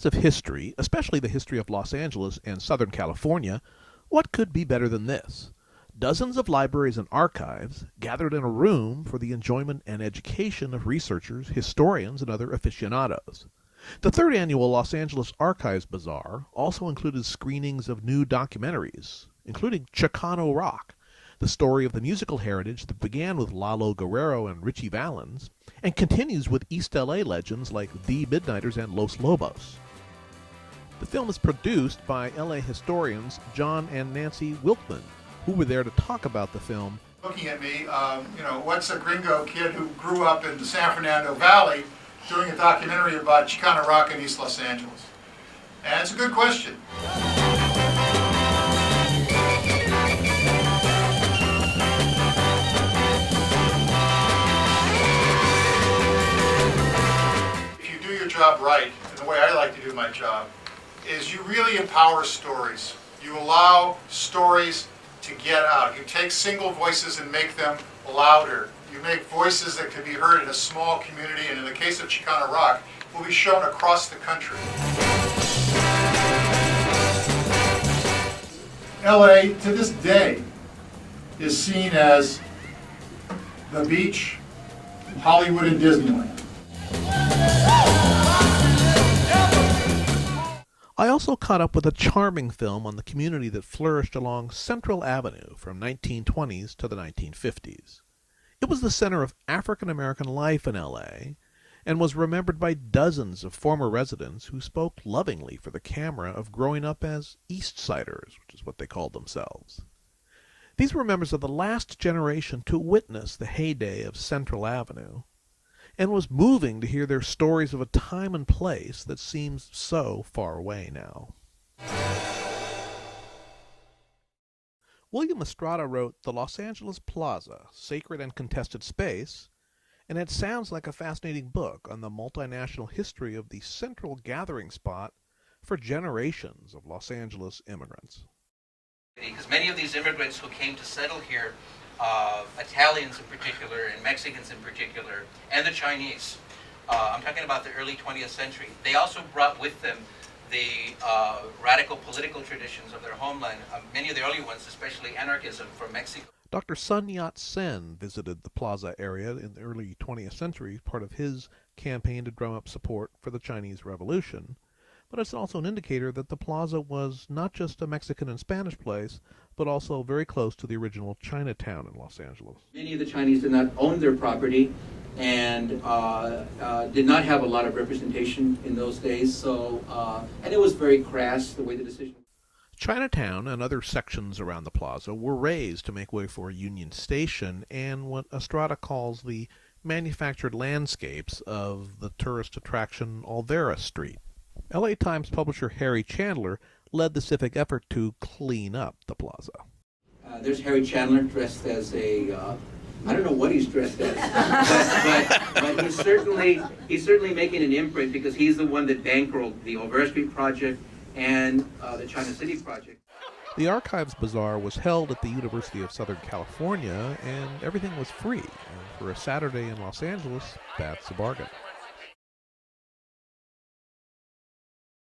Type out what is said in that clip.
of history, especially the history of Los Angeles and Southern California, what could be better than this? Dozens of libraries and archives gathered in a room for the enjoyment and education of researchers, historians, and other aficionados. The third annual Los Angeles Archives Bazaar also included screenings of new documentaries, including Chicano Rock, the story of the musical heritage that began with Lalo Guerrero and Richie Valens, and continues with East LA legends like The Midnighters and Los Lobos. The film is produced by LA historians John and Nancy Wilkman, who were there to talk about the film. Looking at me, what's a gringo kid who grew up in the San Fernando Valley doing a documentary about Chicano Rock in East Los Angeles? And it's a good question. Job right, and the way I like to do my job, is you really empower stories. You allow stories to get out. You take single voices and make them louder. You make voices that can be heard in a small community, and in the case of Chicano Rock, will be shown across the country. LA, to this day, is seen as the beach, Hollywood, and Disneyland. I also caught up with a charming film on the community that flourished along Central Avenue from 1920s to the 1950s. It was the center of African American life in LA and was remembered by dozens of former residents who spoke lovingly for the camera of growing up as East Siders, which is what they called themselves. These were members of the last generation to witness the heyday of Central Avenue, and was moving to hear their stories of a time and place that seems so far away now. William Estrada wrote The Los Angeles Plaza, Sacred and Contested Space, and it sounds like a fascinating book on the multinational history of the central gathering spot for generations of Los Angeles immigrants. Because many of these immigrants who came to settle here, Italians in particular, and Mexicans in particular, and the Chinese, I'm talking about the early 20th century, they also brought with them the radical political traditions of their homeland, many of the early ones, especially anarchism from Mexico. Dr. Sun Yat-sen visited the Plaza area in the early 20th century, part of his campaign to drum up support for the Chinese Revolution. But it's also an indicator that the Plaza was not just a Mexican and Spanish place, but also very close to the original Chinatown in Los Angeles. Many of the Chinese did not own their property and did not have a lot of representation in those days, and it was very crass the way the decision. Chinatown and other sections around the plaza were razed to make way for Union Station and what Estrada calls the manufactured landscapes of the tourist attraction Olvera Street. LA Times publisher Harry Chandler led the civic effort to clean up the plaza. There's Harry Chandler dressed as I don't know what he's dressed as, but he's certainly making an imprint because he's the one that bankrolled the Olvera Street project and the China City project. The Archives Bazaar was held at the University of Southern California, and everything was free. And for a Saturday in Los Angeles, that's a bargain.